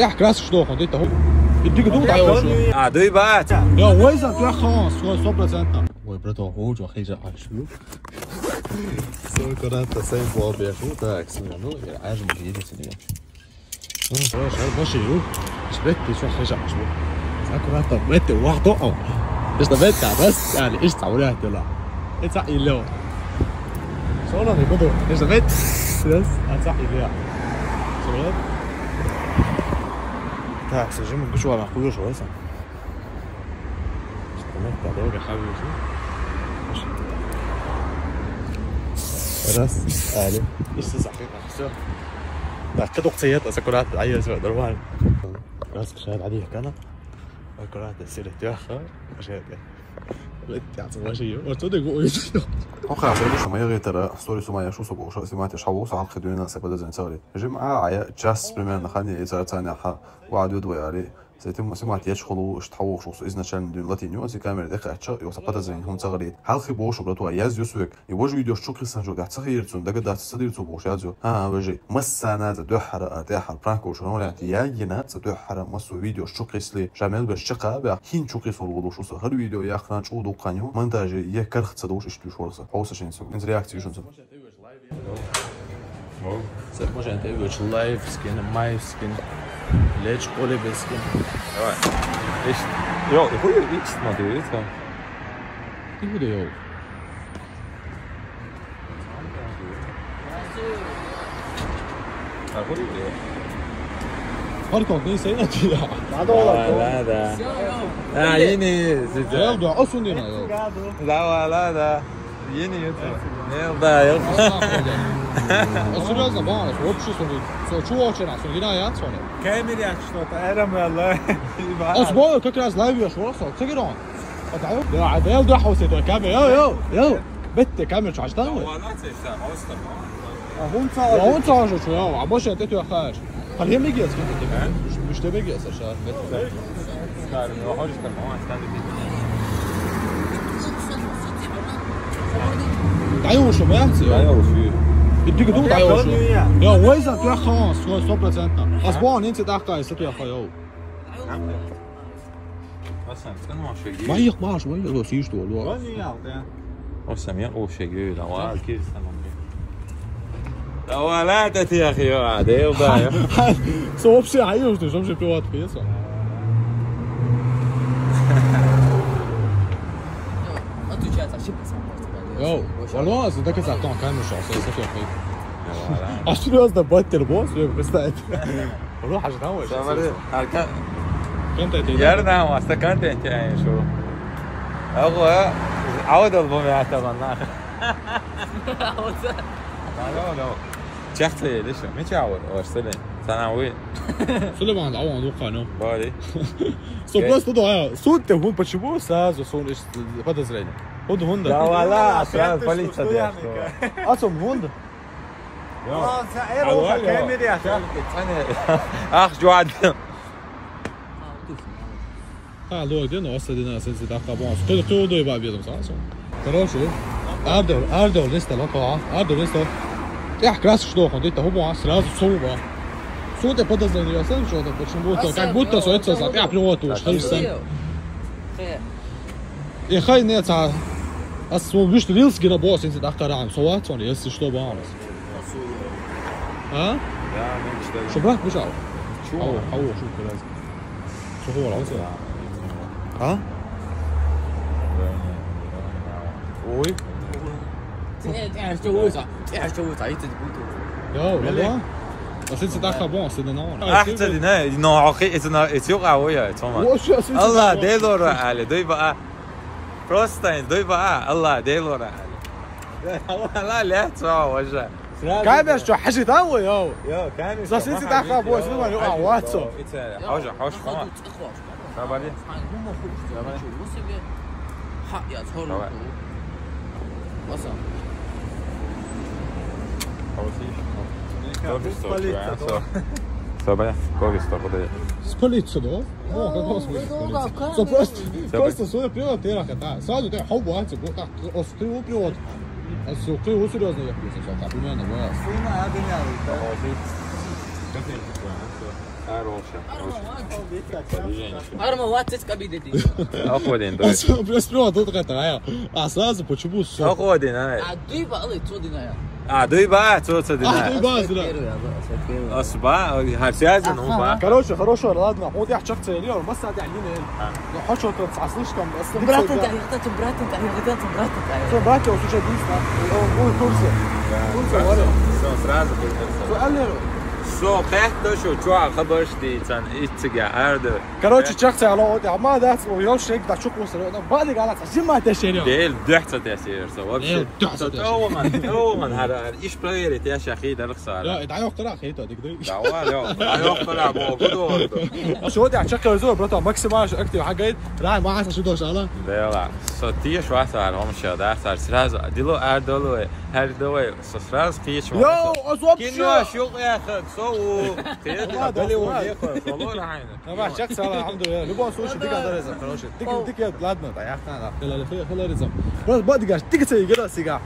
Ja, krass gestochen, dit hoor. Je dikke doet hij ook. Ah, doe je baat. Ja, hoe is dat? Ja, gewoon 100%. Ой, братан, хожу, хижа, ашу. Сколько раз ты сам побежал, так, ну, я аж не видел тебя. Ну, хорошо, башил. شبت شو خجع شو. سأكون طب مت واحد أو. إيش طبيت بس يعني إيش تعورها تلا. إيش عقي له. شو أنا نقدر إيش طبيت بس أتصحي ليه. شو tak, سجيم الجشوة مع كل شو هسه. استمتع دوري حبيبي شو. راس أهلي. إيش تصحي أحسن. لا كده قصيات أسكرات عيا سوى دروان. راس كشاهد عادي كنا. أسكرات السيرة تياخا كشاهد. وقع في شماية غير ترى ستوري سماية شو سبوا شو سمعت شحوه صار خدونا سبدا زين سوري جمعة عيا جاس بمن خاني إذا تاني ح وعد يدوي عليه زيتم سمعت يشخلوا اشتحوه شو إذا شان دون لاتينيو زي كاميرا دقة أشياء يوسبدا زين هم تغريد هل خبوا شو بلاتوا ياز يسوق يوجد فيديو شو كريستيان جو قاعد تغير تون دقة دات تصدير تو بوش يازو وجي مسانا تدو حرا تاح برانكو شو ولا يا جنات تدو حرا مسو فيديو شو كريسلي جمال بالشقة بقى هين شو كريس والغدو شو هل فيديو يا أخنا شو دو قانيو مونتاج يكرخ تصدوش إشتو شو رصة حوس عشان يسوق إنت رياكتي شو نسوي Može te već live skin, my skin, leć kolebe skin. Ja, echt. Ja, ik hoor je iets, maar dit is wel. Ik hoor je ook. Ja, hoor je het? Har kan niet zijn dat je لا ده لا يني ja dat اصلا دينا ja. لا ده يني يلا серьезно бааш вообще что очень раз он гинает соне камера что-то ارم والله اصبر как раз لايف يا شو صار تجرون ادعوا يا عدال ده حوسيت كاميرا يو بت كاميرا شو عشان هون صار شو يا عباش انت يا خاش هل هي ميجي اسكت مش تبيجي اسا شهر تعالوا شو ما يحكي يديك دوت تعالوا شو يا ويزا يا خلاص 100% اسبوع انت داخل يا اخي يو ما يخباش ما يقدر يشتغل والله وسام يقو شيء لا واكيد لا لا تاتي يا اخي عادي وضايع صوب شي عيوش مش بيوات كويسه يو والله ده كده طبعا كان مش عصير صفي اخي عشان قصدك بوت البوس بستعد روح عشان هو كنت يرنا واستكنت انت يعني شو اغوى عود البوم يعتبرنا لا شختي ليش ما تعود واشتري ثانوي Сулейман عوض وقانو بالي سو просто да суть он почему сразу сон подозрение он هوند لا ولا اصلا полиция دي اصلا هوند اه كاميرا يا اخي اخ جواد لو دينا وصلنا سنسي دقه بونس كل دو يبقى بيدهم صح короче ардо لسه لقوا ардо لسه я крас что он это هو сразу صوبه Судя по подозрению, что-то почему-то, как будто все это за 5 минут уж, и хай нет, а видишь, рилс гена босс, если так каран, совать он, если что, бамс. А? Что брат бежал? Шо раз. Что هو лауса? А? Ой. والله بس انت داخل بون سيدنا احسن انه عقي يتوقع ويا تمام الله ديلور على دوي بقى بروستين دوي بقى الله ديلور على لا تسوى وجه كامل شو حشي تاوي يو كامل بس انت داخل بون سيدنا يقع واتسو حوش خلاص تابعي حق يا صور وصل Собаня, ковиста ходи. Спалиться, да? О, како смешно. Со просто своя природа тера та. Саду те хобу аце, так, острив природа. А со кой сериозно я пишу, со примерно, да. Arma watts kabideti. Akodin do. Prvo to така трая. А сразу почему все? Akodin ay. A dui ba ali tudina ya. Дуй ба, что ты Дуй ба, Асба, харсязин он ба. Короче, хорошо, ладно. Вот я чак цели, он бس عندي علينا. لو حشو تصعصليش كم اصلا. Брат انت هيغطى برات انت هيغطى برات انت. شو باكي وشو جديد هو كرسي. كرسي ورا. سразу سؤال له. شو قحط شو جوع خبرش دي تن اتجا ارد. Короче, чак цели, вот я ما دات ويوش هيك دا شو كرسي. بعد قالت عشان ما تشيري. ديل دحت تأثير سو вообще. أول هذا إيش بلاير يا شيخي ده الخسارة. لا دعي اختراع خيته ديك دي. دعوة اختراع موجود. شو ودي اتشكر زور برتا ماكسيماش اكتب حاجات راح ما عارف شو دوش على. ده صوتيش واحد هم شهادة صار سراز دلو أردلو هردوي سراز كيش يو أصوب كينو شو يا أخي سو كيد بالي وياك والله عينك. ما شك سلام الحمد لله لبوا سوشي ديك درزة خلاص ديك يا بلادنا ضيعتنا لا لا خلا رزق بس بدي قاش ديك سيجرا سيجا